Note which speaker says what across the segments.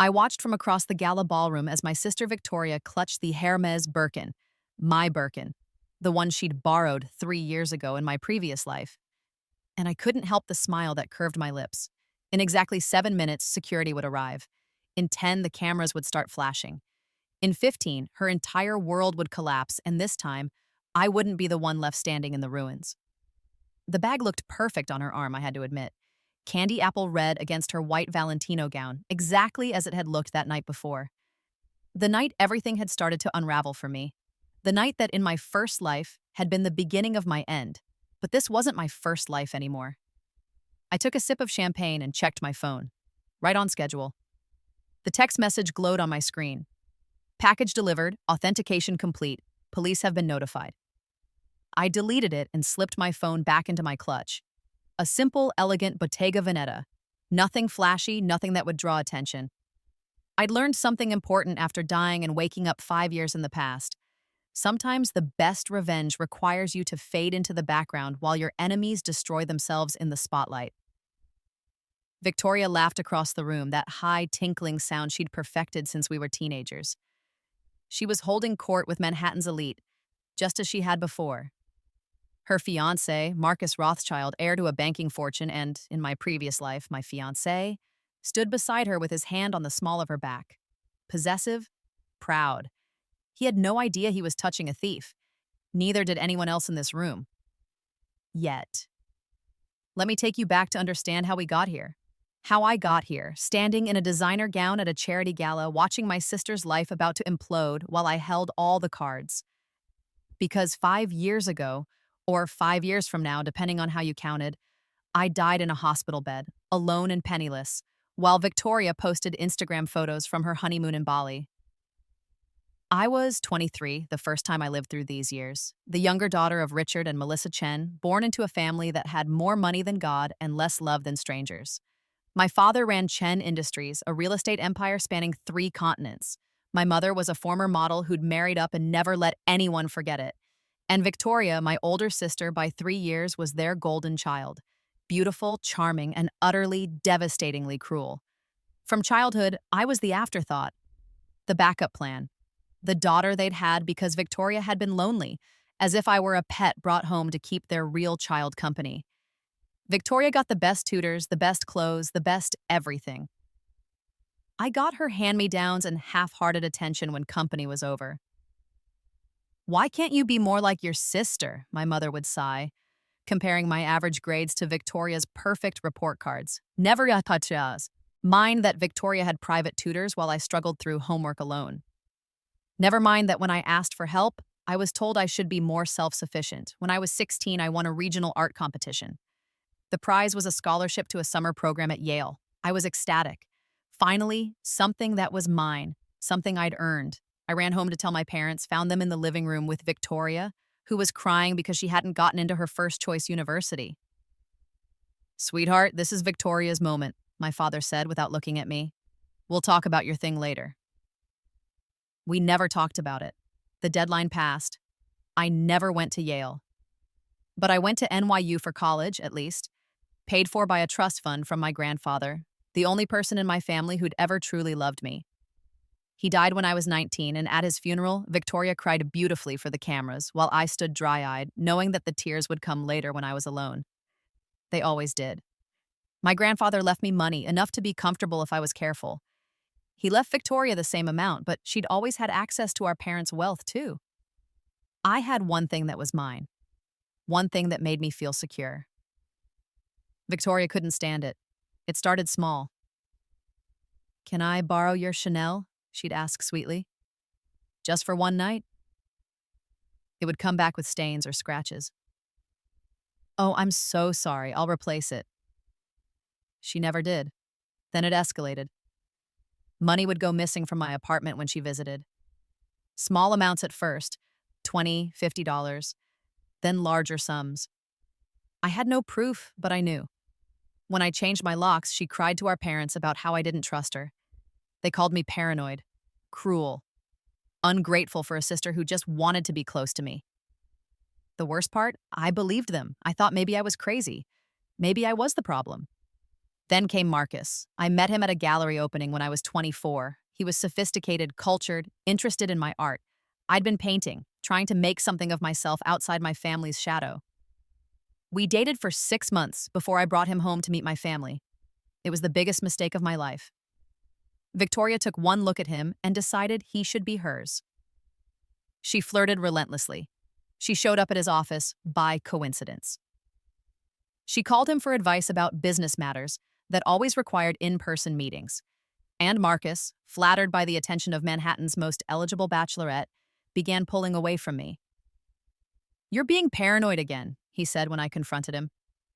Speaker 1: I watched from across the gala ballroom as my sister Victoria clutched the Hermes Birkin, my Birkin, the one she'd borrowed 3 years ago in my previous life. And I couldn't help the smile that curved my lips. In exactly 7 minutes, security would arrive. In 10, the cameras would start flashing. In 15, her entire world would collapse, and this time, I wouldn't be the one left standing in the ruins. The bag looked perfect on her arm, I had to admit. Candy apple red against her white Valentino gown, exactly as it had looked that night before. The night everything had started to unravel for me. The night that in my first life had been the beginning of my end. But this wasn't my first life anymore. I took a sip of champagne and checked my phone. Right on schedule. The text message glowed on my screen. Package delivered, authentication complete. Police have been notified. I deleted it and slipped my phone back into my clutch. A simple, elegant Bottega Veneta. Nothing flashy, nothing that would draw attention. I'd learned something important after dying and waking up 5 years in the past. Sometimes the best revenge requires you to fade into the background while your enemies destroy themselves in the spotlight. Victoria laughed across the room, that high, tinkling sound she'd perfected since we were teenagers. She was holding court with Manhattan's elite, just as she had before. Her fiancé, Marcus Rothschild, heir to a banking fortune, and, in my previous life, my fiancé, stood beside her with his hand on the small of her back. Possessive, proud. He had no idea he was touching a thief. Neither did anyone else in this room. Yet. Let me take you back to understand how we got here. How I got here, standing in a designer gown at a charity gala, watching my sister's life about to implode while I held all the cards. Because 5 years ago, or 5 years from now, depending on how you counted, I died in a hospital bed, alone and penniless, while Victoria posted Instagram photos from her honeymoon in Bali. I was 23 the first time I lived through these years, the younger daughter of Richard and Melissa Chen, born into a family that had more money than God and less love than strangers. My father ran Chen Industries, a real estate empire spanning 3 continents. My mother was a former model who'd married up and never let anyone forget it. And Victoria, my older sister by 3 years, was their golden child. Beautiful, charming, and utterly, devastatingly cruel. From childhood, I was the afterthought, the backup plan, the daughter they'd had because Victoria had been lonely, as if I were a pet brought home to keep their real child company. Victoria got the best tutors, the best clothes, the best everything. I got her hand-me-downs and half-hearted attention when company was over. "Why can't you be more like your sister?" my mother would sigh, comparing my average grades to Victoria's perfect report cards. Never a touch as. Mine that Victoria had private tutors while I struggled through homework alone. Never mind that when I asked for help, I was told I should be more self-sufficient. When I was 16, I won a regional art competition. The prize was a scholarship to a summer program at Yale. I was ecstatic. Finally, something that was mine, something I'd earned. I ran home to tell my parents, found them in the living room with Victoria, who was crying because she hadn't gotten into her first-choice university. "Sweetheart, this is Victoria's moment," my father said without looking at me. "We'll talk about your thing later." We never talked about it. The deadline passed. I never went to Yale. But I went to NYU for college, at least, paid for by a trust fund from my grandfather, the only person in my family who'd ever truly loved me. He died when I was 19, and at his funeral, Victoria cried beautifully for the cameras, while I stood dry-eyed, knowing that the tears would come later when I was alone. They always did. My grandfather left me money, enough to be comfortable if I was careful. He left Victoria the same amount, but she'd always had access to our parents' wealth, too. I had one thing that was mine. One thing that made me feel secure. Victoria couldn't stand it. It started small. "Can I borrow your Chanel?" she'd ask sweetly. "Just for one night?" It would come back with stains or scratches. "Oh, I'm so sorry. I'll replace it." She never did. Then it escalated. Money would go missing from my apartment when she visited. Small amounts at first, $20, $50, then larger sums. I had no proof, but I knew. When I changed my locks, she cried to our parents about how I didn't trust her. They called me paranoid, cruel, ungrateful for a sister who just wanted to be close to me. The worst part, I believed them. I thought maybe I was crazy. Maybe I was the problem. Then came Marcus. I met him at a gallery opening when I was 24. He was sophisticated, cultured, interested in my art. I'd been painting, trying to make something of myself outside my family's shadow. We dated for 6 months before I brought him home to meet my family. It was the biggest mistake of my life. Victoria took one look at him and decided he should be hers. She flirted relentlessly. She showed up at his office by coincidence. She called him for advice about business matters that always required in-person meetings. And Marcus, flattered by the attention of Manhattan's most eligible bachelorette, began pulling away from me. "You're being paranoid again," he said when I confronted him.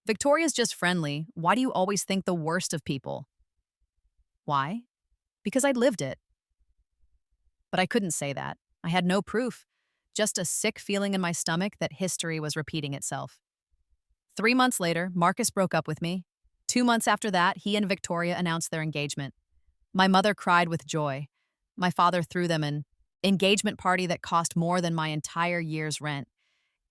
Speaker 1: "Victoria's just friendly. Why do you always think the worst of people?" Why? Because I'd lived it. But I couldn't say that. I had no proof, just a sick feeling in my stomach that history was repeating itself. 3 months later, Marcus broke up with me. 2 months after that, he and Victoria announced their engagement. My mother cried with joy. My father threw them an engagement party that cost more than my entire year's rent.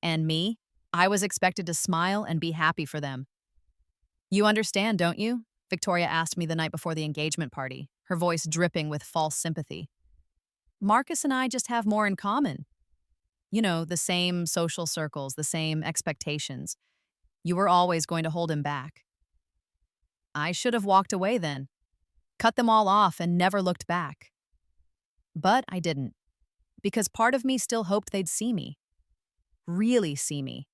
Speaker 1: And me, I was expected to smile and be happy for them. "You understand, don't you?" Victoria asked me the night before the engagement party, her voice dripping with false sympathy. "Marcus and I just have more in common. You know, the same social circles, the same expectations. You were always going to hold him back." I should have walked away then, cut them all off and never looked back. But I didn't, because part of me still hoped they'd see me, really see me.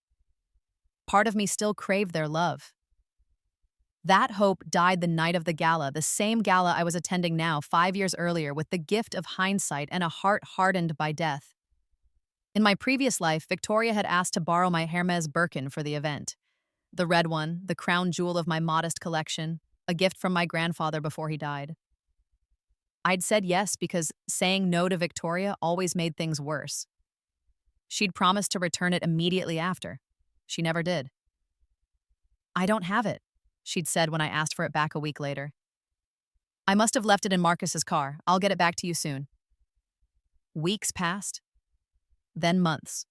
Speaker 1: Part of me still craved their love. That hope died the night of the gala, the same gala I was attending now 5 years earlier with the gift of hindsight and a heart hardened by death. In my previous life, Victoria had asked to borrow my Hermes Birkin for the event. The red one, the crown jewel of my modest collection, a gift from my grandfather before he died. I'd said yes because saying no to Victoria always made things worse. She'd promised to return it immediately after. She never did. "I don't have it," she'd said when I asked for it back a week later. "I must have left it in Marcus's car. I'll get it back to you soon." Weeks passed, then months.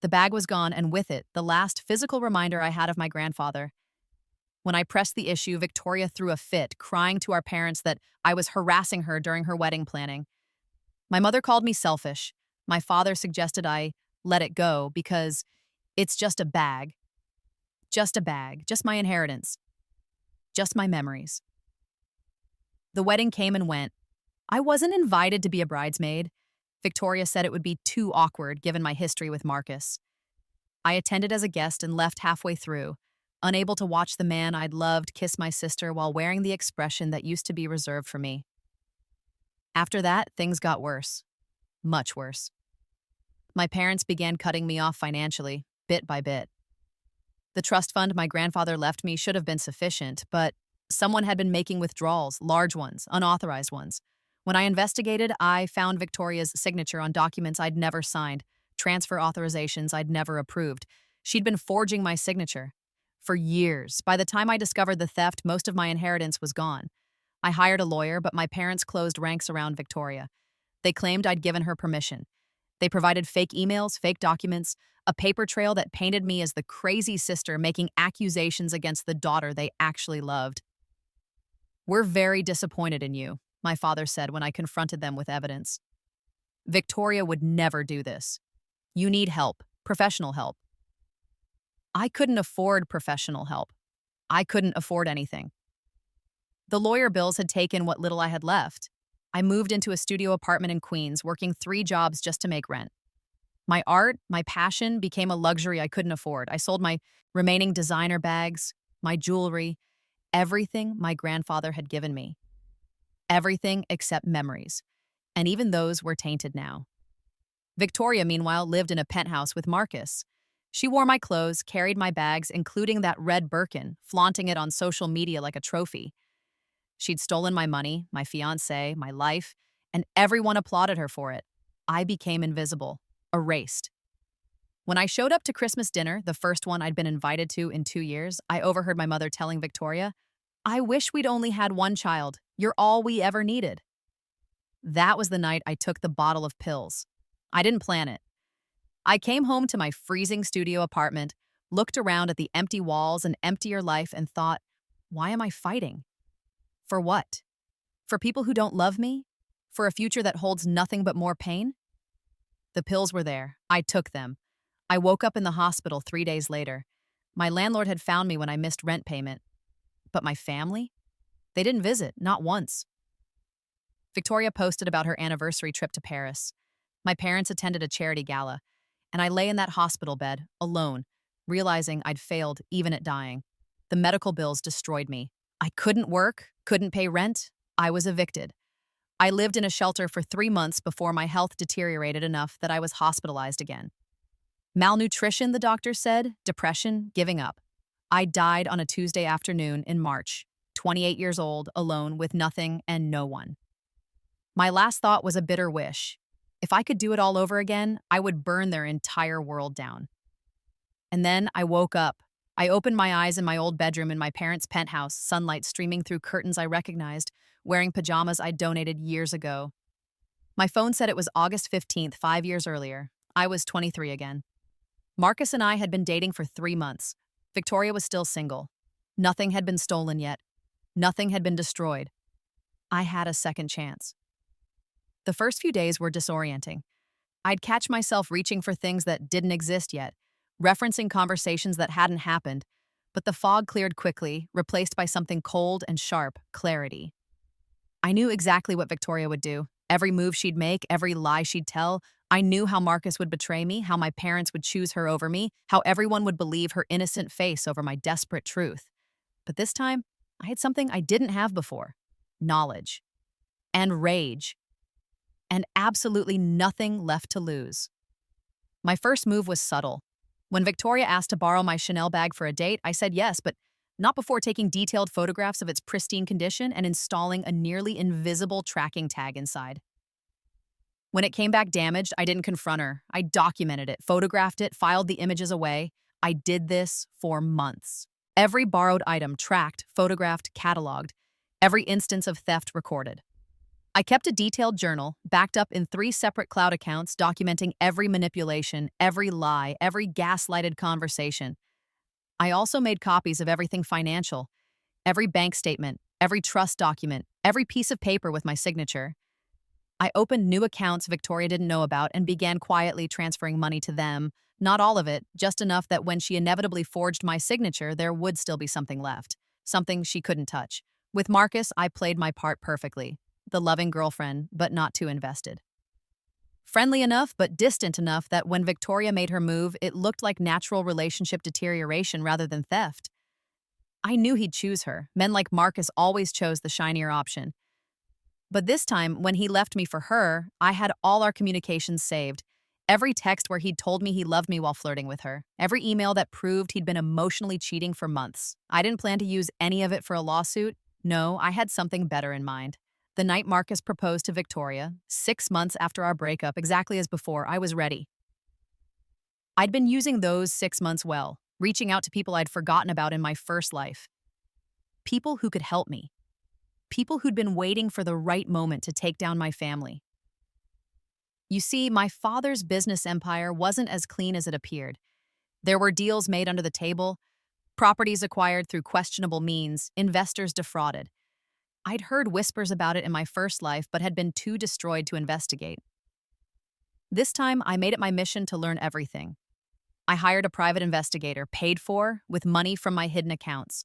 Speaker 1: The bag was gone, and with it, the last physical reminder I had of my grandfather. When I pressed the issue, Victoria threw a fit, crying to our parents that I was harassing her during her wedding planning. My mother called me selfish. My father suggested I let it go because it's just a bag. Just a bag, just my inheritance. Just my memories. The wedding came and went. I wasn't invited to be a bridesmaid. Victoria said it would be too awkward given my history with Marcus. I attended as a guest and left halfway through, unable to watch the man I'd loved kiss my sister while wearing the expression that used to be reserved for me. After that, things got worse. Much worse. My parents began cutting me off financially, bit by bit. The trust fund my grandfather left me should have been sufficient, but someone had been making withdrawals, large ones, unauthorized ones. When I investigated, I found Victoria's signature on documents I'd never signed, transfer authorizations I'd never approved. She'd been forging my signature. For years. By the time I discovered the theft, most of my inheritance was gone. I hired a lawyer, but my parents closed ranks around Victoria. They claimed I'd given her permission. They provided fake emails, fake documents, a paper trail that painted me as the crazy sister making accusations against the daughter they actually loved. "We're very disappointed in you," my father said when I confronted them with evidence. "Victoria would never do this. You need help, professional help." I couldn't afford professional help. I couldn't afford anything. The lawyer bills had taken what little I had left. I moved into a studio apartment in Queens, working 3 jobs just to make rent. My art, my passion, became a luxury I couldn't afford. I sold my remaining designer bags, my jewelry, everything my grandfather had given me. Everything except memories. And even those were tainted now. Victoria, meanwhile, lived in a penthouse with Marcus. She wore my clothes, carried my bags, including that red Birkin, flaunting it on social media like a trophy. She'd stolen my money, my fiancé, my life, and everyone applauded her for it. I became invisible, erased. When I showed up to Christmas dinner, the first one I'd been invited to in 2 years, I overheard my mother telling Victoria, "I wish we'd only had one child. You're all we ever needed." That was the night I took the bottle of pills. I didn't plan it. I came home to my freezing studio apartment, looked around at the empty walls and emptier life, and thought, Why am I fighting? For what? For people who don't love me? For a future that holds nothing but more pain? The pills were there. I took them. I woke up in the hospital 3 days later. My landlord had found me when I missed rent payment. But my family? They didn't visit, not once. Victoria posted about her anniversary trip to Paris. My parents attended a charity gala, and I lay in that hospital bed, alone, realizing I'd failed even at dying. The medical bills destroyed me. I couldn't work, couldn't pay rent. I was evicted. I lived in a shelter for 3 months before my health deteriorated enough that I was hospitalized again. Malnutrition, the doctor said, depression, giving up. I died on a Tuesday afternoon in March, 28 years old, alone with nothing and no one. My last thought was a bitter wish. If I could do it all over again, I would burn their entire world down. And then I woke up. I opened my eyes in my old bedroom in my parents' penthouse, sunlight streaming through curtains I recognized, wearing pajamas I'd donated years ago. My phone said it was August 15th, 5 years earlier. I was 23 again. Marcus and I had been dating for 3 months. Victoria was still single. Nothing had been stolen yet. Nothing had been destroyed. I had a second chance. The first few days were disorienting. I'd catch myself reaching for things that didn't exist yet, referencing conversations that hadn't happened, but the fog cleared quickly, replaced by something cold and sharp, clarity. I knew exactly what Victoria would do. Every move she'd make, every lie she'd tell. I knew how Marcus would betray me, how my parents would choose her over me, how everyone would believe her innocent face over my desperate truth. But this time, I had something I didn't have before. Knowledge. And rage. And absolutely nothing left to lose. My first move was subtle. When Victoria asked to borrow my Chanel bag for a date, I said yes, but not before taking detailed photographs of its pristine condition and installing a nearly invisible tracking tag inside. When it came back damaged, I didn't confront her. I documented it, photographed it, filed the images away. I did this for months. Every borrowed item tracked, photographed, cataloged. Every instance of theft recorded. I kept a detailed journal, backed up in 3 separate cloud accounts, documenting every manipulation, every lie, every gaslighted conversation. I also made copies of everything financial, every bank statement, every trust document, every piece of paper with my signature. I opened new accounts Victoria didn't know about and began quietly transferring money to them. Not all of it, just enough that when she inevitably forged my signature, there would still be something left, something she couldn't touch. With Marcus, I played my part perfectly. The loving girlfriend, but not too invested. Friendly enough, but distant enough that when Victoria made her move, it looked like natural relationship deterioration rather than theft. I knew he'd choose her. Men like Marcus always chose the shinier option. But this time, when he left me for her, I had all our communications saved. Every text where he'd told me he loved me while flirting with her. Every email that proved he'd been emotionally cheating for months. I didn't plan to use any of it for a lawsuit. No, I had something better in mind. The night Marcus proposed to Victoria, 6 months after our breakup, exactly as before, I was ready. I'd been using those 6 months well, reaching out to people I'd forgotten about in my first life. People who could help me. People who'd been waiting for the right moment to take down my family. You see, my father's business empire wasn't as clean as it appeared. There were deals made under the table, properties acquired through questionable means, investors defrauded. I'd heard whispers about it in my first life, but had been too destroyed to investigate. This time, I made it my mission to learn everything. I hired a private investigator, paid for, with money from my hidden accounts.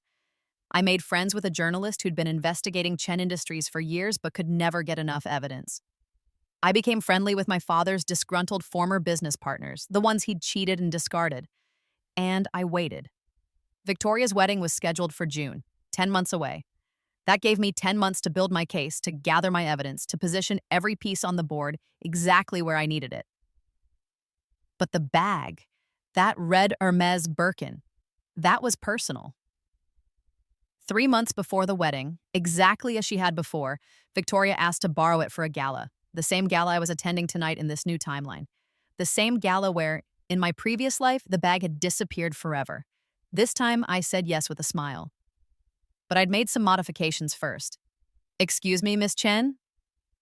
Speaker 1: I made friends with a journalist who'd been investigating Chen Industries for years but could never get enough evidence. I became friendly with my father's disgruntled former business partners, the ones he'd cheated and discarded. And I waited. Victoria's wedding was scheduled for June, 10 months away. That gave me 10 months to build my case, to gather my evidence, to position every piece on the board exactly where I needed it. But the bag, that red Hermes Birkin, that was personal. 3 months before the wedding, exactly as she had before, Victoria asked to borrow it for a gala, the same gala I was attending tonight in this new timeline. The same gala where, in my previous life, the bag had disappeared forever. This time, I said yes with a smile. But I'd made some modifications first. "Excuse me, Miss Chen?"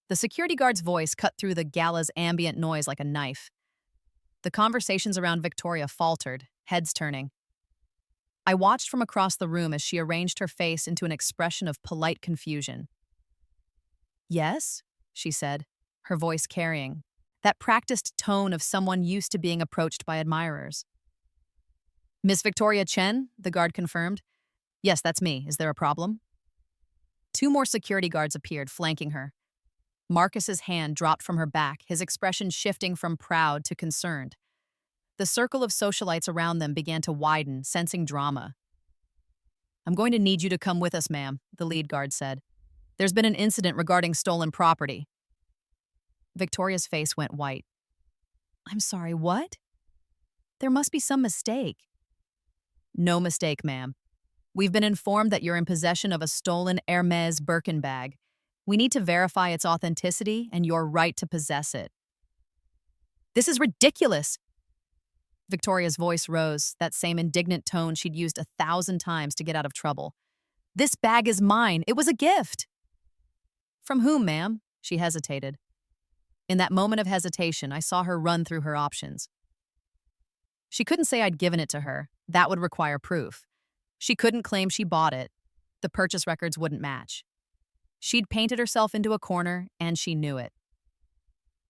Speaker 1: The security guard's voice cut through the gala's ambient noise like a knife. The conversations around Victoria faltered, heads turning. I watched from across the room as she arranged her face into an expression of polite confusion. "Yes?" she said, her voice carrying that practiced tone of someone used to being approached by admirers. "Miss Victoria Chen?" the guard confirmed. "Yes, that's me. Is there a problem?" Two more security guards appeared, flanking her. Marcus's hand dropped from her back, his expression shifting from proud to concerned. The circle of socialites around them began to widen, sensing drama. "I'm going to need you to come with us, ma'am," the lead guard said. "There's been an incident regarding stolen property." Victoria's face went white. "I'm sorry, what? There must be some mistake." "No mistake, ma'am. We've been informed that you're in possession of a stolen Hermes Birkin bag. We need to verify its authenticity and your right to possess it." "This is ridiculous!" Victoria's voice rose, that same indignant tone she'd used 1,000 times to get out of trouble. "This bag is mine. It was a gift." "From whom, ma'am?" She hesitated. In that moment of hesitation, I saw her run through her options. She couldn't say I'd given it to her. That would require proof. She couldn't claim she bought it. The purchase records wouldn't match. She'd painted herself into a corner, and she knew it.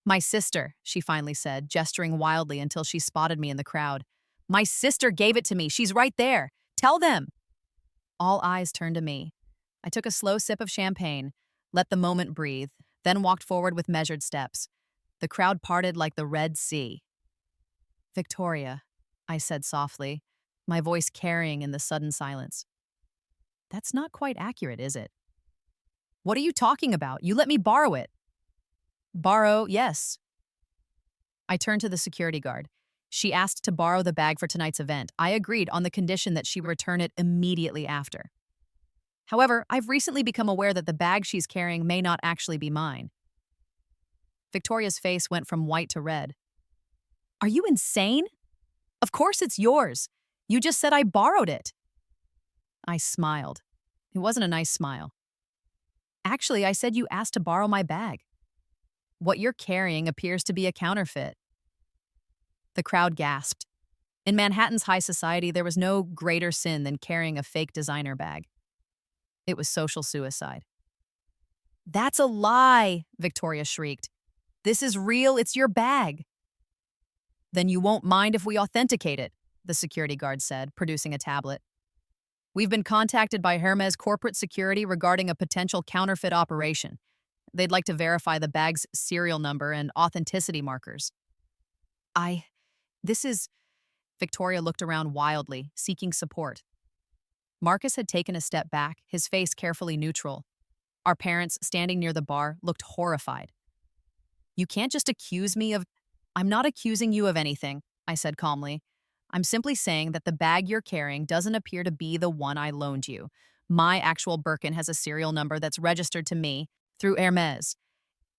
Speaker 1: "My sister," she finally said, gesturing wildly until she spotted me in the crowd. "My sister gave it to me. She's right there. Tell them." All eyes turned to me. I took a slow sip of champagne, let the moment breathe, then walked forward with measured steps. The crowd parted like the Red Sea. "Victoria," I said softly, my voice carrying in the sudden silence. "That's not quite accurate, is it?" "What are you talking about? You let me borrow it." "Borrow, yes." I turned to the security guard. She asked to borrow the bag for tonight's event. I agreed on the condition that she return it immediately after. However, I've recently become aware that the bag she's carrying may not actually be mine. Victoria's face went from white to red. "Are you insane? Of course it's yours. You just said I borrowed it." I smiled. It wasn't a nice smile. "Actually, I said you asked to borrow my bag. What you're carrying appears to be a counterfeit." The crowd gasped. In Manhattan's high society, there was no greater sin than carrying a fake designer bag. It was social suicide. "That's a lie!" Victoria shrieked. "This is real. It's your bag." "Then you won't mind if we authenticate it," the security guard said, producing a tablet. "We've been contacted by Hermes corporate security regarding a potential counterfeit operation. They'd like to verify the bag's serial number and authenticity markers." This is... Victoria looked around wildly, seeking support. Marcus had taken a step back, his face carefully neutral. Our parents, standing near the bar, looked horrified. "You can't just accuse me of..." "I'm not accusing you of anything," I said calmly. "I'm simply saying that the bag you're carrying doesn't appear to be the one I loaned you. My actual Birkin has a serial number that's registered to me through Hermes.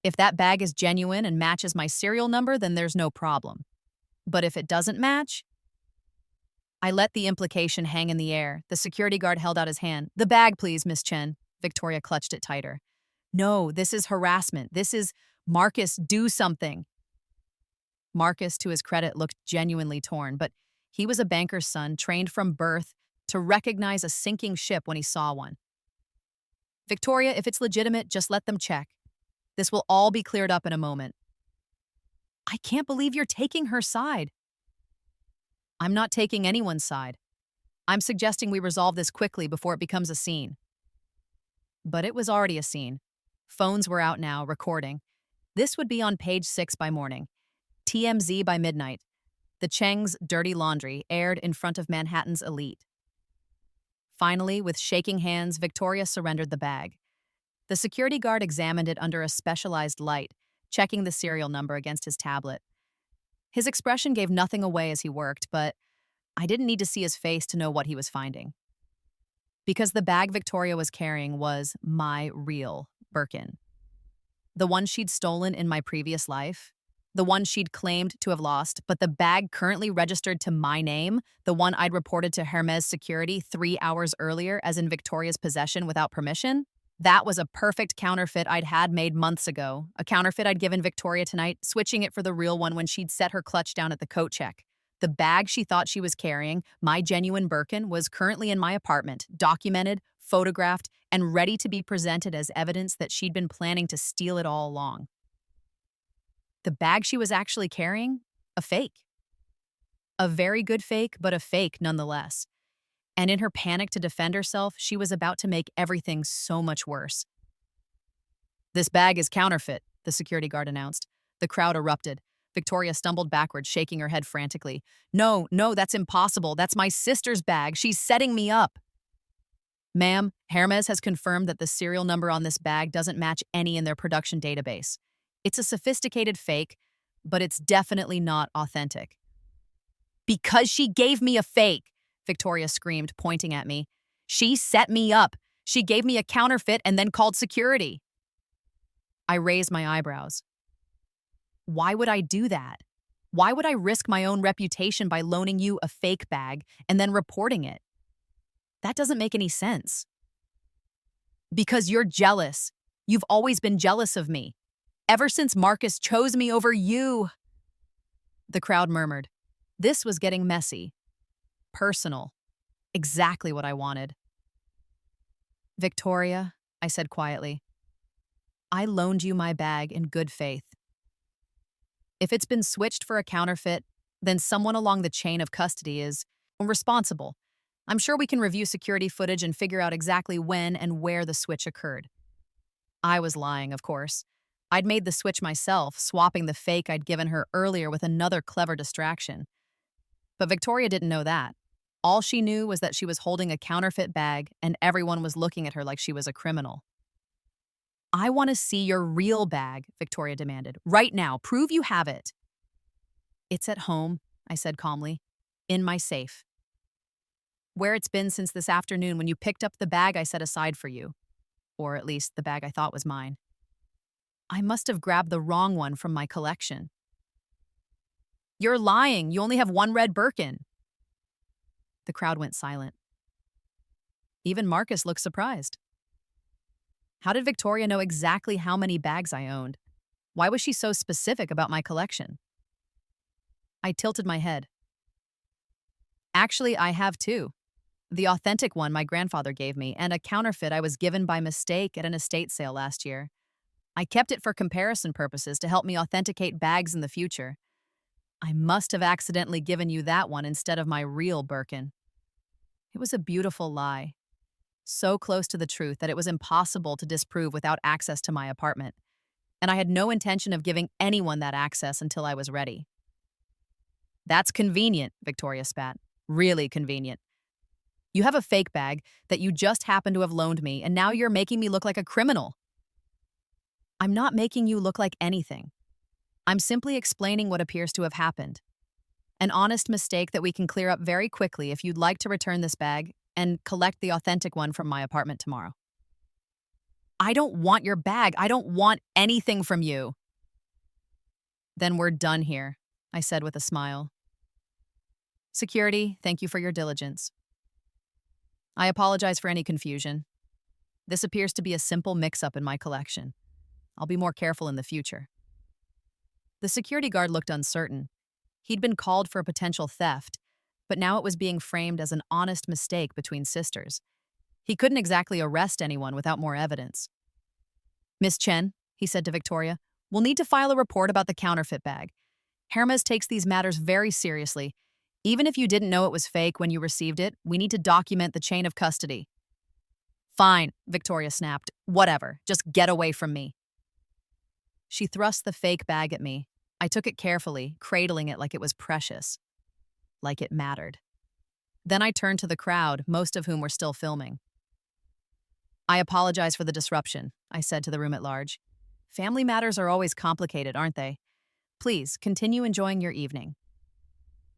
Speaker 1: If that bag is genuine and matches my serial number, then there's no problem. But if it doesn't match..." I let the implication hang in the air. The security guard held out his hand. "The bag, please, Miss Chen." Victoria clutched it tighter. "No, this is harassment. This is... Marcus, do something." Marcus, to his credit, looked genuinely torn, but he was a banker's son, trained from birth to recognize a sinking ship when he saw one. "Victoria, if it's legitimate, just let them check. This will all be cleared up in a moment." "I can't believe you're taking her side." "I'm not taking anyone's side. I'm suggesting we resolve this quickly before it becomes a scene." But it was already a scene. Phones were out now, recording. This would be on page 6 by morning. TMZ by midnight. The Cheng's dirty laundry aired in front of Manhattan's elite. Finally, with shaking hands, Victoria surrendered the bag. The security guard examined it under a specialized light, checking the serial number against his tablet. His expression gave nothing away as he worked, but I didn't need to see his face to know what he was finding. Because the bag Victoria was carrying was my real Birkin. The one she'd stolen in my previous life, the one she'd claimed to have lost, but the bag currently registered to my name, the one I'd reported to Hermes security 3 hours earlier as in Victoria's possession without permission, that was a perfect counterfeit I'd had made months ago, a counterfeit I'd given Victoria tonight, switching it for the real one when she'd set her clutch down at the coat check. The bag she thought she was carrying, my genuine Birkin, was currently in my apartment, documented, photographed, and ready to be presented as evidence that she'd been planning to steal it all along. The bag she was actually carrying? A fake. A very good fake, but a fake nonetheless. And in her panic to defend herself, she was about to make everything so much worse. "This bag is counterfeit," the security guard announced. The crowd erupted. Victoria stumbled backwards, shaking her head frantically. No, no, that's impossible. That's my sister's bag. She's setting me up." "Ma'am, Hermes has confirmed that the serial number on this bag doesn't match any in their production database. It's a sophisticated fake, but it's definitely not authentic." "Because she gave me a fake," Victoria screamed, pointing at me. "She set me up. She gave me a counterfeit and then called security." I raised my eyebrows. Why would I do that? Why would I risk my own reputation by loaning you a fake bag and then reporting it? That doesn't make any sense. "Because you're jealous. You've always been jealous of me. Ever since Marcus chose me over you." The crowd murmured. This was getting messy. Personal. Exactly what I wanted. "Victoria," I said quietly, "I loaned you my bag in good faith. If it's been switched for a counterfeit, then someone along the chain of custody is responsible. I'm sure we can review security footage and figure out exactly when and where the switch occurred." I was lying, of course. I'd made the switch myself, swapping the fake I'd given her earlier with another clever distraction. But Victoria didn't know that. All she knew was that she was holding a counterfeit bag and everyone was looking at her like she was a criminal. "I want to see your real bag," Victoria demanded. "Right now, prove you have it." "It's at home," I said calmly. "In my safe. Where it's been since this afternoon when you picked up the bag I set aside for you. Or at least the bag I thought was mine. I must have grabbed the wrong one from my collection." "You're lying. You only have one red Birkin." The crowd went silent. Even Marcus looked surprised. How did Victoria know exactly how many bags I owned? Why was she so specific about my collection? I tilted my head. "Actually, I have two. The authentic one my grandfather gave me, and a counterfeit I was given by mistake at an estate sale last year. I kept it for comparison purposes to help me authenticate bags in the future. I must have accidentally given you that one instead of my real Birkin." It was a beautiful lie. So close to the truth that it was impossible to disprove without access to my apartment. And I had no intention of giving anyone that access until I was ready. "That's convenient," Victoria spat. "Really convenient. You have a fake bag that you just happen to have loaned me, and now you're making me look like a criminal." "I'm not making you look like anything. I'm simply explaining what appears to have happened. An honest mistake that we can clear up very quickly if you'd like to return this bag and collect the authentic one from my apartment tomorrow." "I don't want your bag. I don't want anything from you." "Then we're done here," I said with a smile. "Security, thank you for your diligence. I apologize for any confusion. This appears to be a simple mix-up in my collection. I'll be more careful in the future." The security guard looked uncertain. He'd been called for a potential theft, but now it was being framed as an honest mistake between sisters. He couldn't exactly arrest anyone without more evidence. "Miss Chen," he said to Victoria, "we'll need to file a report about the counterfeit bag. Hermes takes these matters very seriously. Even if you didn't know it was fake when you received it, we need to document the chain of custody." "Fine," Victoria snapped. "Whatever. Just get away from me." She thrust the fake bag at me. I took it carefully, cradling it like it was precious. Like it mattered. Then I turned to the crowd, most of whom were still filming. "I apologize for the disruption," I said to the room at large. "Family matters are always complicated, aren't they? Please, continue enjoying your evening."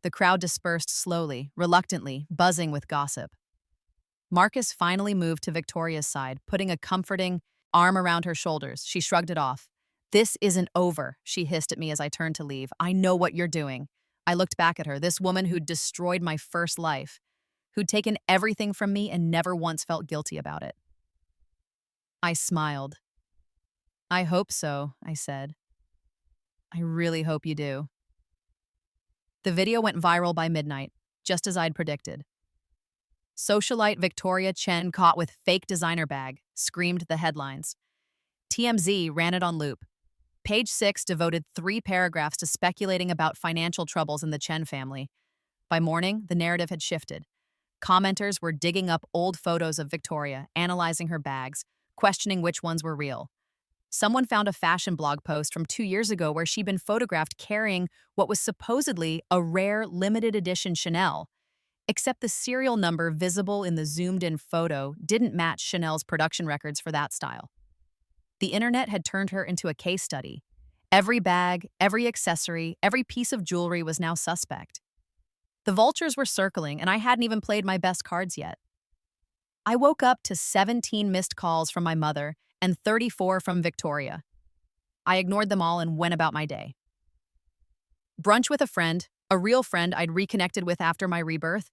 Speaker 1: The crowd dispersed slowly, reluctantly, buzzing with gossip. Marcus finally moved to Victoria's side, putting a comforting arm around her shoulders. She shrugged it off. "This isn't over," she hissed at me as I turned to leave. "I know what you're doing." I looked back at her, this woman who'd destroyed my first life, who'd taken everything from me and never once felt guilty about it. I smiled. "I hope so," I said. "I really hope you do." The video went viral by midnight, just as I'd predicted. Socialite Victoria Chen caught with fake designer bag, screamed the headlines. TMZ ran it on loop. Page 6 devoted 3 paragraphs to speculating about financial troubles in the Chen family. By morning, the narrative had shifted. Commenters were digging up old photos of Victoria, analyzing her bags, questioning which ones were real. Someone found a fashion blog post from 2 years ago where she'd been photographed carrying what was supposedly a rare limited edition Chanel, except the serial number visible in the zoomed-in photo didn't match Chanel's production records for that style. The internet had turned her into a case study. Every bag, every accessory, every piece of jewelry was now suspect. The vultures were circling, and I hadn't even played my best cards yet. I woke up to 17 missed calls from my mother and 34 from Victoria. I ignored them all and went about my day. Brunch with a friend, a real friend I'd reconnected with after my rebirth,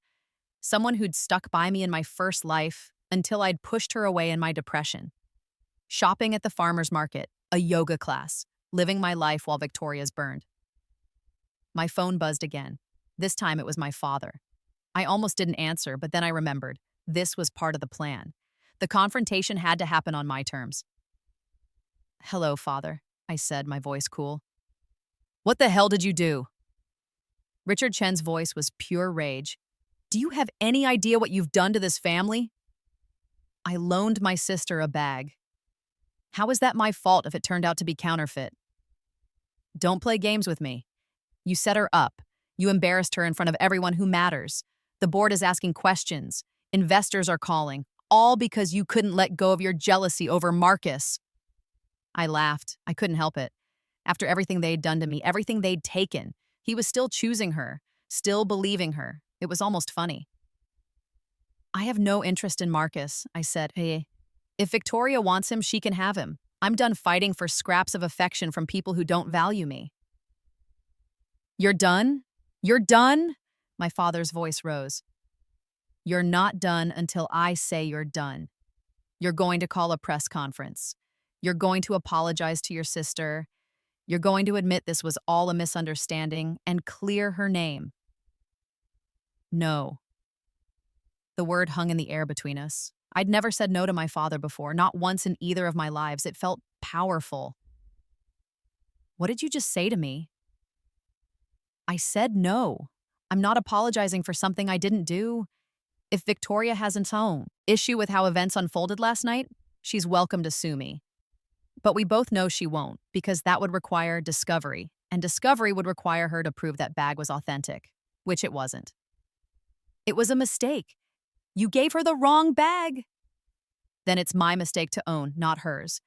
Speaker 1: someone who'd stuck by me in my first life until I'd pushed her away in my depression. Shopping at the farmer's market, a yoga class, living my life while Victoria's burned. My phone buzzed again. This time it was my father. I almost didn't answer, but then I remembered. This was part of the plan. The confrontation had to happen on my terms. "Hello, Father," I said, my voice cool. "What the hell did you do?" Richard Chen's voice was pure rage. "Do you have any idea what you've done to this family?" "I loaned my sister a bag. How is that my fault if it turned out to be counterfeit?" "Don't play games with me. You set her up. You embarrassed her in front of everyone who matters. The board is asking questions. Investors are calling. All because you couldn't let go of your jealousy over Marcus." I laughed. I couldn't help it. After everything they'd done to me, everything they'd taken, he was still choosing her, still believing her. It was almost funny. "I have no interest in Marcus," I said. "Hey, if Victoria wants him, she can have him. I'm done fighting for scraps of affection from people who don't value me." "You're done? You're done?" My father's voice rose. "You're not done until I say you're done. You're going to call a press conference. You're going to apologize to your sister. You're going to admit this was all a misunderstanding and clear her name." "No." The word hung in the air between us. I'd never said no to my father before, not once in either of my lives. It felt powerful. "What did you just say to me?" "I said no. I'm not apologizing for something I didn't do. If Victoria has its own issue with how events unfolded last night, she's welcome to sue me. But we both know she won't, because that would require discovery, and discovery would require her to prove that bag was authentic, which it wasn't. It was a mistake. You gave her the wrong bag." "Then it's my mistake to own, not hers.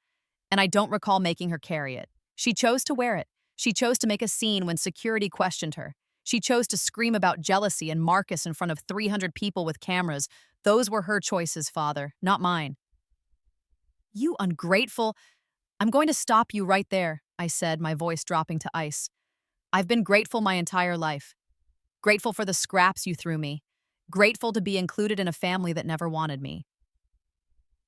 Speaker 1: And I don't recall making her carry it. She chose to wear it. She chose to make a scene when security questioned her. She chose to scream about jealousy and Marcus in front of 300 people with cameras. Those were her choices, Father, not mine." "You ungrateful—" "I'm going to stop you right there," I said, my voice dropping to ice. "I've been grateful my entire life. Grateful for the scraps you threw me. Grateful to be included in a family that never wanted me.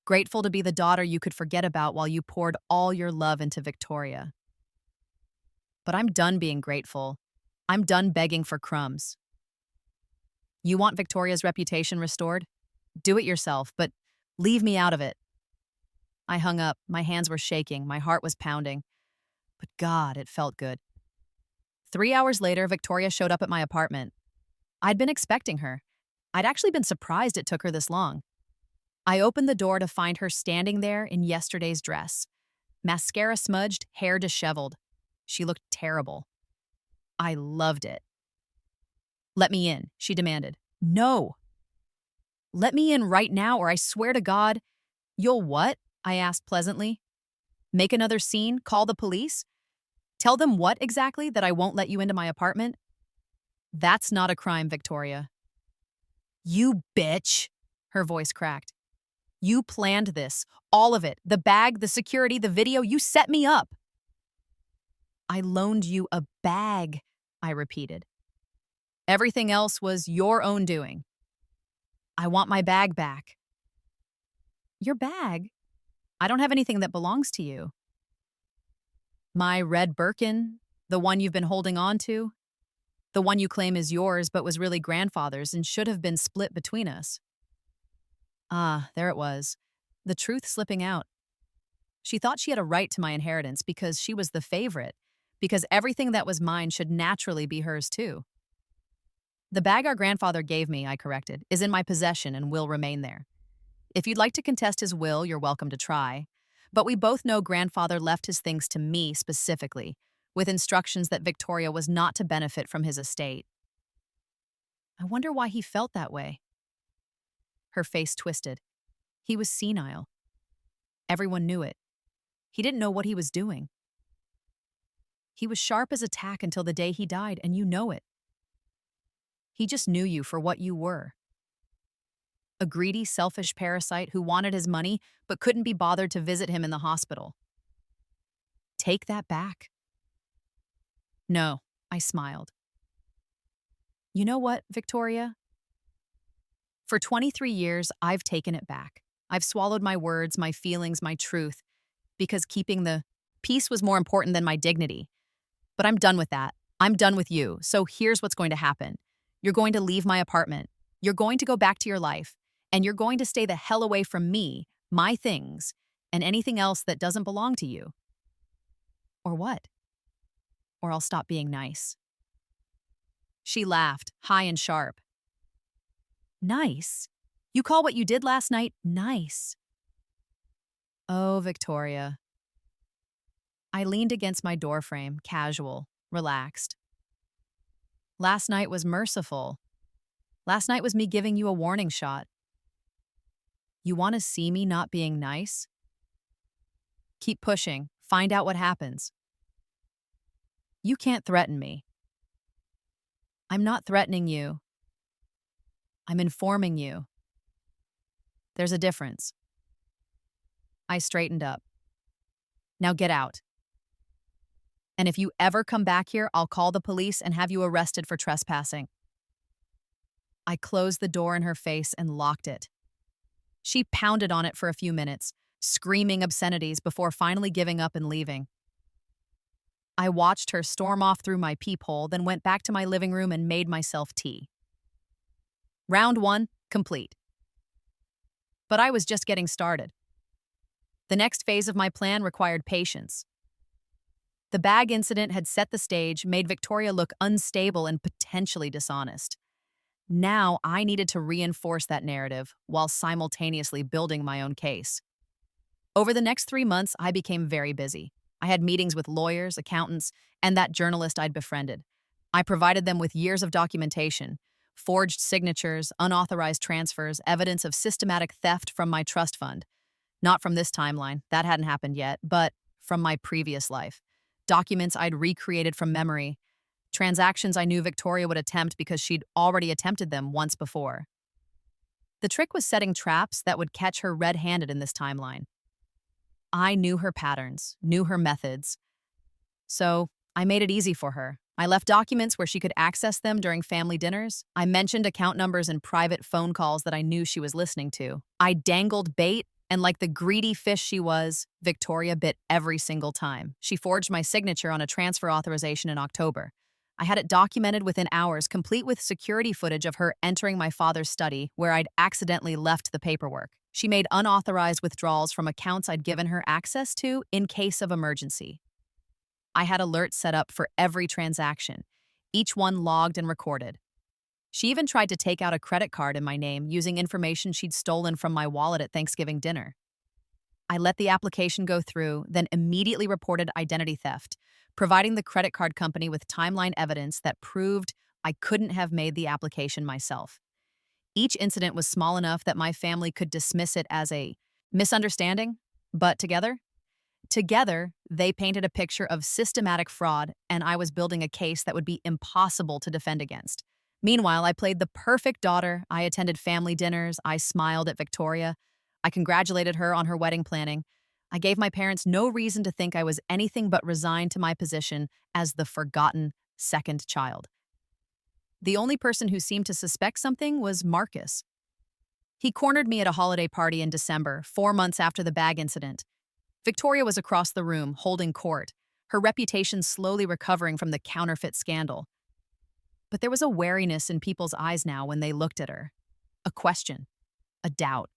Speaker 1: Grateful to be the daughter you could forget about while you poured all your love into Victoria. But I'm done being grateful. I'm done begging for crumbs. You want Victoria's reputation restored? Do it yourself, but leave me out of it." I hung up. My hands were shaking. My heart was pounding. But God, it felt good. 3 hours later, Victoria showed up at my apartment. I'd been expecting her. I'd actually been surprised it took her this long. I opened the door to find her standing there in yesterday's dress. Mascara smudged, hair disheveled. She looked terrible. I loved it. "Let me in," she demanded. "No." "Let me in right now, or I swear to God—" "You'll what?" I asked pleasantly. "Make another scene? Call the police? Tell them what exactly? That I won't let you into my apartment?" "That's not a crime, Victoria." "You bitch!" Her voice cracked. "You planned this. All of it. The bag, the security, the video. You set me up." "I loaned you a bag," I repeated. "Everything else was your own doing." "I want my bag back." "Your bag? I don't have anything that belongs to you." "My red Birkin, the one you've been holding on to?" The one you claim is yours but was really grandfather's and should have been split between us. Ah, there it was. The truth slipping out. She thought she had a right to my inheritance because she was the favorite, because everything that was mine should naturally be hers too. The bag our grandfather gave me, I corrected, is in my possession and will remain there. If you'd like to contest his will, you're welcome to try. But we both know grandfather left his things to me specifically, with instructions that Victoria was not to benefit from his estate. I wonder why he felt that way. Her face twisted. He was senile. Everyone knew it. He didn't know what he was doing. He was sharp as a tack until the day he died, and you know it. He just knew you for what you were. A greedy, selfish parasite who wanted his money but couldn't be bothered to visit him in the hospital. Take that back. No, I smiled. You know what, Victoria? For 23 years, I've taken it back. I've swallowed my words, my feelings, my truth, because keeping the peace was more important than my dignity. But I'm done with that. I'm done with you. So here's what's going to happen. You're going to leave my apartment. You're going to go back to your life. And you're going to stay the hell away from me, my things, and anything else that doesn't belong to you. Or what? Or I'll stop being nice. She laughed, high and sharp. Nice? You call what you did last night nice? Oh, Victoria. I leaned against my doorframe, casual, relaxed. Last night was merciful. Last night was me giving you a warning shot. You want to see me not being nice? Keep pushing. Find out what happens. You can't threaten me. I'm not threatening you. I'm informing you. There's a difference. I straightened up. Now get out. And if you ever come back here, I'll call the police and have you arrested for trespassing. I closed the door in her face and locked it. She pounded on it for a few minutes, screaming obscenities before finally giving up and leaving. I watched her storm off through my peephole, then went back to my living room and made myself tea. Round 1, complete. But I was just getting started. The next phase of my plan required patience. The bag incident had set the stage, made Victoria look unstable and potentially dishonest. Now I needed to reinforce that narrative while simultaneously building my own case. Over the next 3 months, I became very busy. I had meetings with lawyers, accountants, and that journalist I'd befriended. I provided them with years of documentation, forged signatures, unauthorized transfers, evidence of systematic theft from my trust fund. Not from this timeline, that hadn't happened yet, but from my previous life. Documents I'd recreated from memory. Transactions I knew Victoria would attempt because she'd already attempted them once before. The trick was setting traps that would catch her red-handed in this timeline. I knew her patterns, knew her methods. So I made it easy for her. I left documents where she could access them during family dinners. I mentioned account numbers in private phone calls that I knew she was listening to. I dangled bait, and like the greedy fish she was, Victoria bit every single time. She forged my signature on a transfer authorization in October. I had it documented within hours, complete with security footage of her entering my father's study, where I'd accidentally left the paperwork. She made unauthorized withdrawals from accounts I'd given her access to in case of emergency. I had alerts set up for every transaction, each one logged and recorded. She even tried to take out a credit card in my name using information she'd stolen from my wallet at Thanksgiving dinner. I let the application go through, then immediately reported identity theft, providing the credit card company with timeline evidence that proved I couldn't have made the application myself. Each incident was small enough that my family could dismiss it as a misunderstanding, but together, they painted a picture of systematic fraud, and I was building a case that would be impossible to defend against. Meanwhile, I played the perfect daughter. I attended family dinners. I smiled at Victoria. I congratulated her on her wedding planning. I gave my parents no reason to think I was anything but resigned to my position as the forgotten second child. The only person who seemed to suspect something was Marcus. He cornered me at a holiday party in December, 4 months after the bag incident. Victoria was across the room, holding court, her reputation slowly recovering from the counterfeit scandal. But there was a wariness in people's eyes now when they looked at her. A question, a doubt.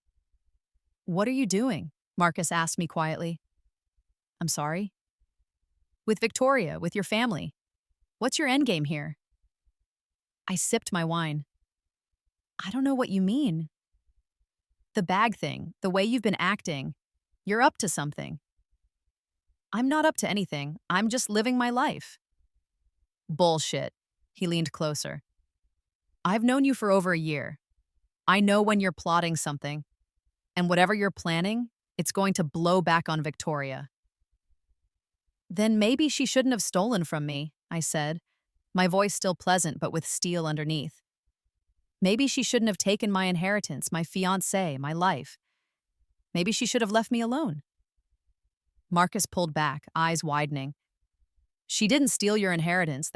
Speaker 1: "What are you doing?" Marcus asked me quietly. "I'm sorry?" "With Victoria, with your family. What's your endgame here?" I sipped my wine. "I don't know what you mean." "The bag thing, the way you've been acting. You're up to something." "I'm not up to anything. I'm just living my life." "Bullshit." He leaned closer. "I've known you for over a year. I know when you're plotting something, and whatever you're planning, it's going to blow back on Victoria." "Then maybe she shouldn't have stolen from me," I said, my voice still pleasant but with steel underneath. "Maybe she shouldn't have taken my inheritance, my fiancé, my life. Maybe she should have left me alone." Marcus pulled back, eyes widening. "She didn't steal your inheritance.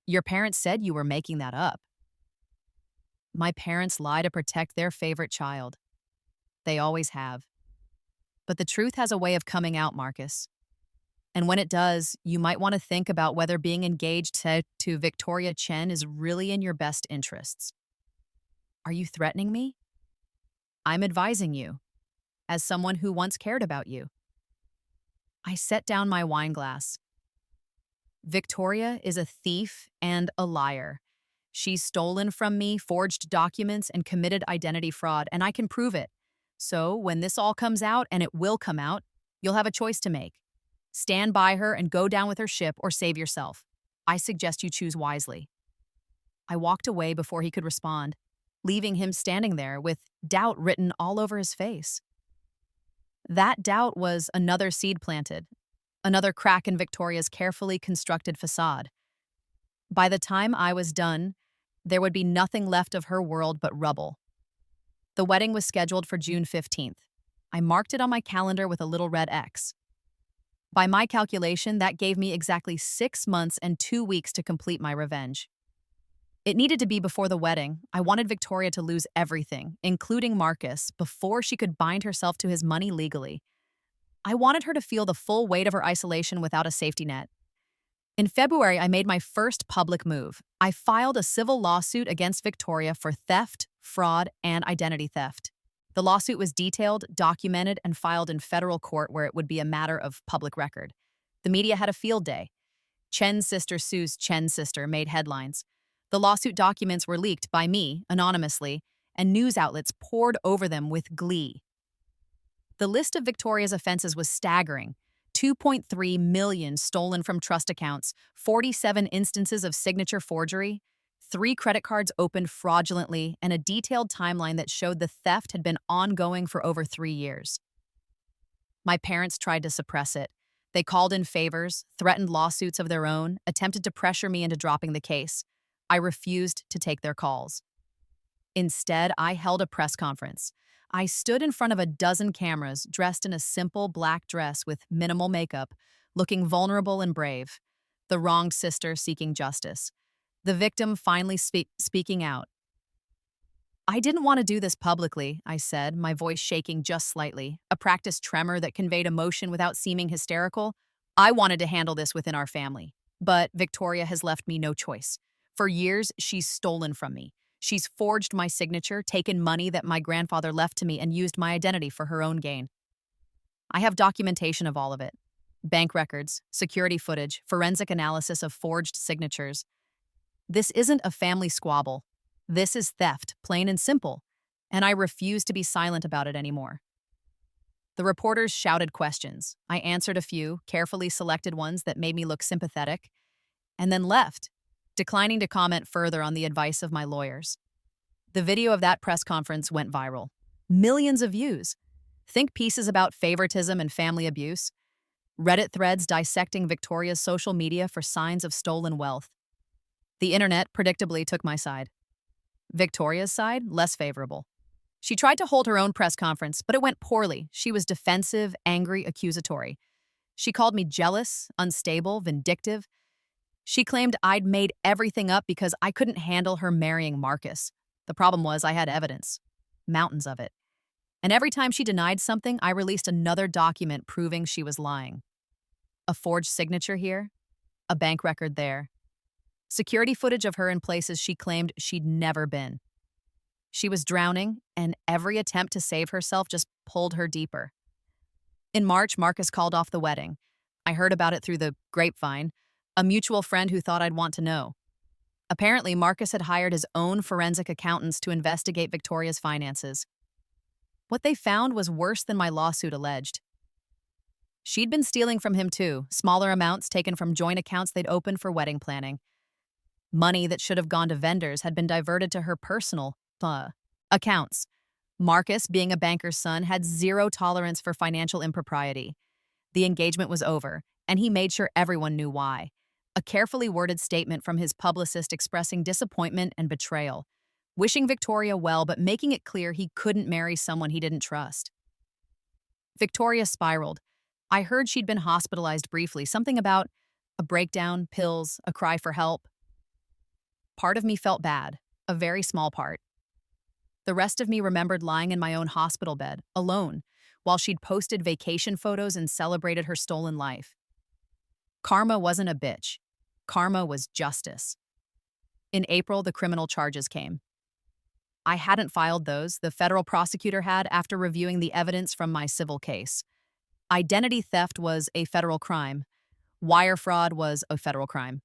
Speaker 1: Your parents said you were making that up." "My parents lie to protect their favorite child. They always have. But the truth has a way of coming out, Marcus. And when it does, you might want to think about whether being engaged to Victoria Chen is really in your best interests." "Are you threatening me?" "I'm advising you, as someone who once cared about you." I set down my wine glass. "Victoria is a thief and a liar. She's stolen from me, forged documents, and committed identity fraud, and I can prove it. So when this all comes out, and it will come out, you'll have a choice to make. Stand by her and go down with her ship, or save yourself. I suggest you choose wisely." I walked away before he could respond, leaving him standing there with doubt written all over his face. That doubt was another seed planted, another crack in Victoria's carefully constructed facade. By the time I was done, there would be nothing left of her world but rubble. The wedding was scheduled for June 15th. I marked it on my calendar with a little red X. By my calculation, that gave me exactly 6 months and 2 weeks to complete my revenge. It needed to be before the wedding. I wanted Victoria to lose everything, including Marcus, before she could bind herself to his money legally. I wanted her to feel the full weight of her isolation without a safety net. In February, I made my first public move. I filed a civil lawsuit against Victoria for theft, fraud, and identity theft. The lawsuit was detailed, documented, and filed in federal court where it would be a matter of public record. The media had a field day. Chen's sister sues Chen's sister made headlines. The lawsuit documents were leaked by me, anonymously, and news outlets poured over them with glee. The list of Victoria's offenses was staggering. 2.3 million stolen from trust accounts, 47 instances of signature forgery, 3 credit cards opened fraudulently, and a detailed timeline that showed the theft had been ongoing for over 3 years. My parents tried to suppress it. They called in favors, threatened lawsuits of their own, attempted to pressure me into dropping the case. I refused to take their calls. Instead, I held a press conference. I stood in front of a dozen cameras, dressed in a simple black dress with minimal makeup, looking vulnerable and brave. The wronged sister seeking justice. The victim finally speaking out. "I didn't want to do this publicly," I said, my voice shaking just slightly, a practiced tremor that conveyed emotion without seeming hysterical. "I wanted to handle this within our family. But Victoria has left me no choice. For years, she's stolen from me. She's forged my signature, taken money that my grandfather left to me, and used my identity for her own gain. I have documentation of all of it. Bank records, security footage, forensic analysis of forged signatures. This isn't a family squabble. This is theft, plain and simple, and I refuse to be silent about it anymore." The reporters shouted questions. I answered a few, carefully selected ones that made me look sympathetic, and then left, declining to comment further on the advice of my lawyers. The video of that press conference went viral. Millions of views. Think pieces about favoritism and family abuse. Reddit threads dissecting Victoria's social media for signs of stolen wealth. The internet predictably took my side. Victoria's side, less favorable. She tried to hold her own press conference, but it went poorly. She was defensive, angry, accusatory. She called me jealous, unstable, vindictive. She claimed I'd made everything up because I couldn't handle her marrying Marcus. The problem was I had evidence. Mountains of it. And every time she denied something, I released another document proving she was lying. A forged signature here, a bank record there. Security footage of her in places she claimed she'd never been. She was drowning, and every attempt to save herself just pulled her deeper. In March, Marcus called off the wedding. I heard about it through the grapevine, a mutual friend who thought I'd want to know. Apparently, Marcus had hired his own forensic accountants to investigate Victoria's finances. What they found was worse than my lawsuit alleged. She'd been stealing from him too, smaller amounts taken from joint accounts they'd opened for wedding planning. Money that should have gone to vendors had been diverted to her personal accounts. Marcus, being a banker's son, had zero tolerance for financial impropriety. The engagement was over, and he made sure everyone knew why. A carefully worded statement from his publicist expressing disappointment and betrayal, wishing Victoria well but making it clear he couldn't marry someone he didn't trust. Victoria spiraled. I heard she'd been hospitalized briefly, something about a breakdown, pills, a cry for help. Part of me felt bad, a very small part. The rest of me remembered lying in my own hospital bed, alone, while she'd posted vacation photos and celebrated her stolen life. Karma wasn't a bitch. Karma was justice. In April, the criminal charges came. I hadn't filed those, the federal prosecutor had after reviewing the evidence from my civil case. Identity theft was a federal crime. Wire fraud was a federal crime.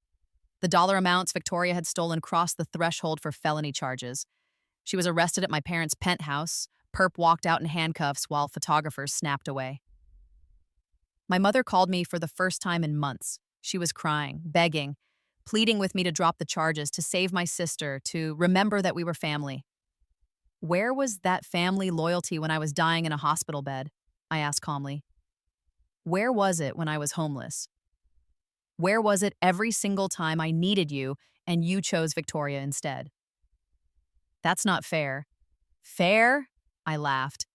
Speaker 1: The dollar amounts Victoria had stolen crossed the threshold for felony charges. She was arrested at my parents' penthouse. Perp walked out in handcuffs while photographers snapped away. My mother called me for the first time in months. She was crying, begging, pleading with me to drop the charges, to save my sister, to remember that we were family. Where was that family loyalty when I was dying in a hospital bed? I asked calmly. Where was it when I was homeless? Where was it every single time I needed you and you chose Victoria instead? That's not fair. Fair? I laughed.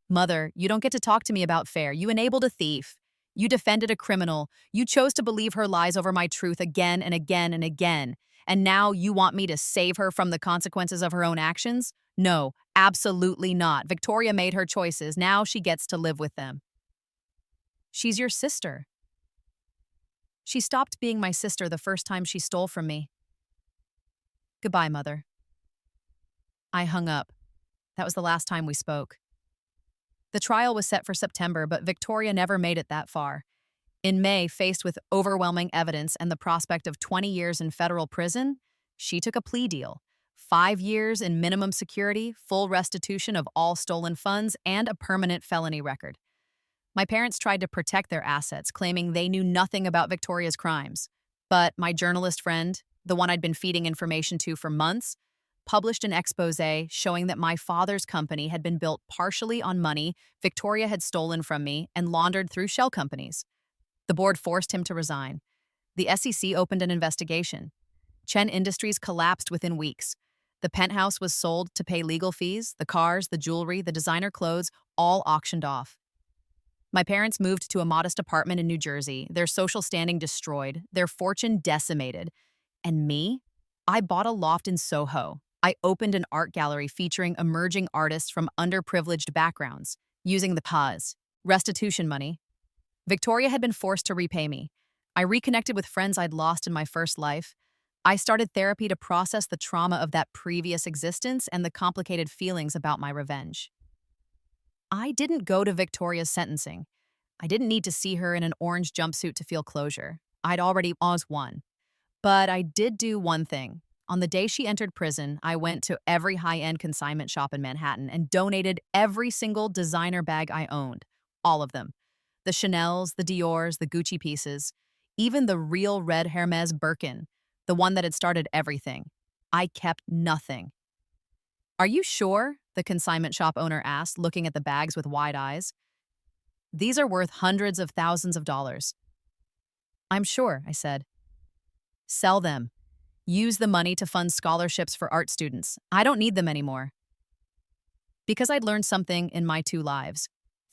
Speaker 1: Mother, you don't get to talk to me about fair. You enabled a thief. You defended a criminal. You chose to believe her lies over my truth again and again and again. And now you want me to save her from the consequences of her own actions? No, absolutely not. Victoria made her choices. Now she gets to live with them. She's your sister. She stopped being my sister the first time she stole from me. Goodbye, Mother. I hung up. That was the last time we spoke. The trial was set for September, but Victoria never made it that far. In May, faced with overwhelming evidence and the prospect of 20 years in federal prison, she took a plea deal. 5 years in minimum security, full restitution of all stolen funds, and a permanent felony record. My parents tried to protect their assets, claiming they knew nothing about Victoria's crimes. But my journalist friend, the one I'd been feeding information to for months, published an expose showing that my father's company had been built partially on money Victoria had stolen from me and laundered through shell companies. The board forced him to resign. The SEC opened an investigation. Chen Industries collapsed within weeks. The penthouse was sold to pay legal fees, the cars, the jewelry, the designer clothes, all auctioned off. My parents moved to a modest apartment in New Jersey, their social standing destroyed, their fortune decimated. And me? I bought a loft in Soho. I opened an art gallery featuring emerging artists from underprivileged backgrounds, using the PA's restitution money. Victoria had been forced to repay me. I reconnected with friends I'd lost in my first life. I started therapy to process the trauma of that previous existence and the complicated feelings about my revenge. I didn't go to Victoria's sentencing. I didn't need to see her in an orange jumpsuit to feel closure. I'd already won. But I did do one thing. On the day she entered prison, I went to every high-end consignment shop in Manhattan and donated every single designer bag I owned. All of them. The Chanel's, the Dior's, the Gucci pieces. Even the real red Hermes Birkin, the one that had started everything. I kept nothing. Are you sure? The consignment shop owner asked, looking at the bags with wide eyes. These are worth hundreds of thousands of dollars. I'm sure, I said. Sell them. Use the money to fund scholarships for art students. I don't need them anymore. Because I'd learned something in my 2 lives.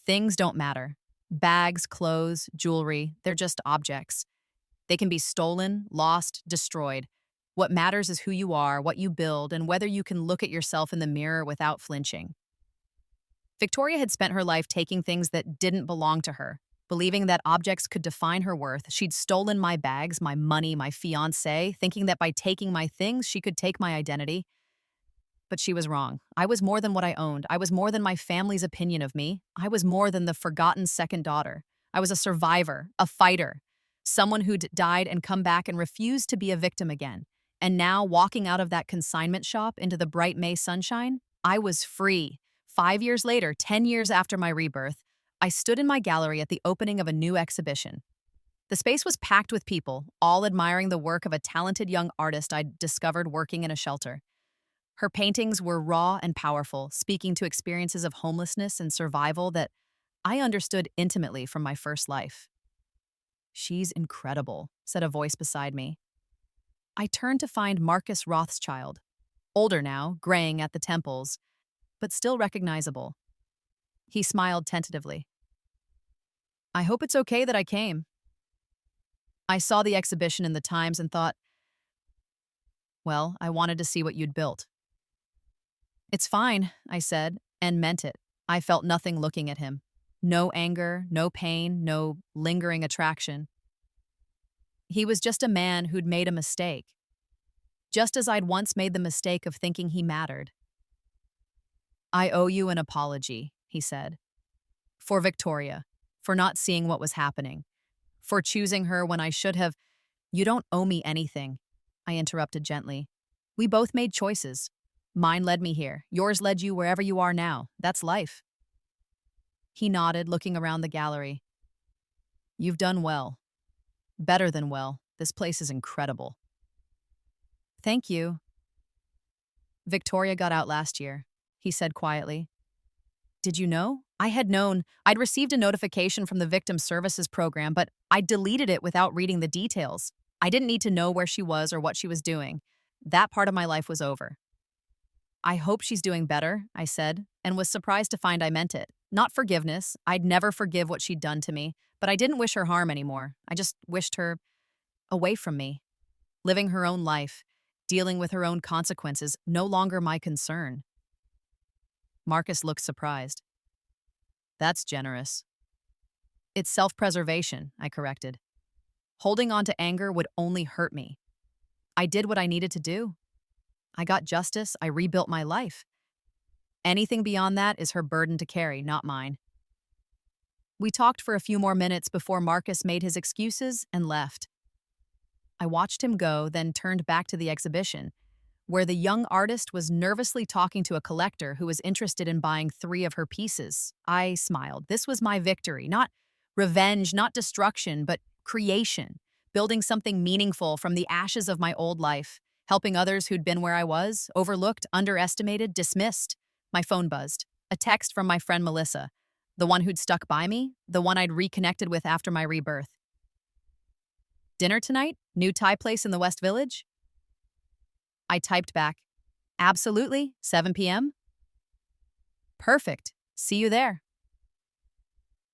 Speaker 1: Things don't matter. Bags, clothes, jewelry, they're just objects. They can be stolen, lost, destroyed. What matters is who you are, what you build, and whether you can look at yourself in the mirror without flinching. Victoria had spent her life taking things that didn't belong to her, Believing that objects could define her worth, she'd stolen my bags, my money, my fiancé, thinking that by taking my things, she could take my identity. But she was wrong. I was more than what I owned. I was more than my family's opinion of me. I was more than the forgotten second daughter. I was a survivor, a fighter, someone who'd died and come back and refused to be a victim again. And now, walking out of that consignment shop into the bright May sunshine, I was free. 5 years later, 10 years after my rebirth, I stood in my gallery at the opening of a new exhibition. The space was packed with people, all admiring the work of a talented young artist I'd discovered working in a shelter. Her paintings were raw and powerful, speaking to experiences of homelessness and survival that I understood intimately from my first life. "She's incredible," said a voice beside me. I turned to find Marcus Rothschild, older now, graying at the temples, but still recognizable. He smiled tentatively. "I hope it's okay that I came." I saw the exhibition in the Times and thought, well, I wanted to see what you'd built. "It's fine," I said, and meant it. I felt nothing looking at him. No anger, no pain, no lingering attraction. He was just a man who'd made a mistake, just as I'd once made the mistake of thinking he mattered. "I owe you an apology," he said. "For Victoria, for not seeing what was happening, for choosing her when I should have—" "You don't owe me anything," I interrupted gently. "We both made choices. Mine led me here. Yours led you wherever you are now. That's life." He nodded, looking around the gallery. "You've done well. Better than well. This place is incredible." "Thank you." "Victoria got out last year," he said quietly. "Did you know?" I had known. I'd received a notification from the Victim Services Program, but I deleted it without reading the details. I didn't need to know where she was or what she was doing. That part of my life was over. "I hope she's doing better," I said, and was surprised to find I meant it. Not forgiveness. I'd never forgive what she'd done to me, but I didn't wish her harm anymore. I just wished her away from me, living her own life, dealing with her own consequences, no longer my concern. Marcus looked surprised. "That's generous." "It's self-preservation," I corrected. Holding on to anger would only hurt me. I did what I needed to do. I got justice. I rebuilt my life. Anything beyond that is her burden to carry, not mine. We talked for a few more minutes before Marcus made his excuses and left. I watched him go, then turned back to the exhibition, where the young artist was nervously talking to a collector who was interested in buying 3 of her pieces. I smiled. This was my victory. Not revenge, not destruction, but creation. Building something meaningful from the ashes of my old life. Helping others who'd been where I was, overlooked, underestimated, dismissed. My phone buzzed. A text from my friend Melissa, the one who'd stuck by me, the one I'd reconnected with after my rebirth. "Dinner tonight? New Thai place in the West Village?" I typed back, "Absolutely, 7 p.m. "Perfect. See you there."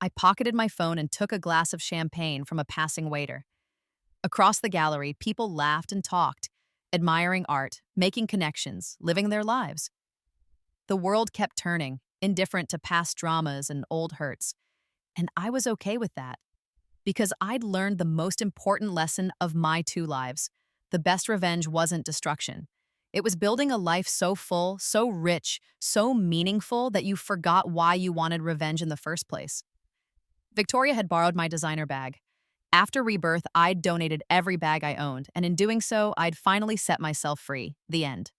Speaker 1: I pocketed my phone and took a glass of champagne from a passing waiter. Across the gallery, people laughed and talked, admiring art, making connections, living their lives. The world kept turning, indifferent to past dramas and old hurts. And I was okay with that, because I'd learned the most important lesson of my 2 lives. The best revenge wasn't destruction. It was building a life so full, so rich, so meaningful that you forgot why you wanted revenge in the first place. Victoria had borrowed my designer bag. After rebirth, I'd donated every bag I owned, and in doing so, I'd finally set myself free. The end.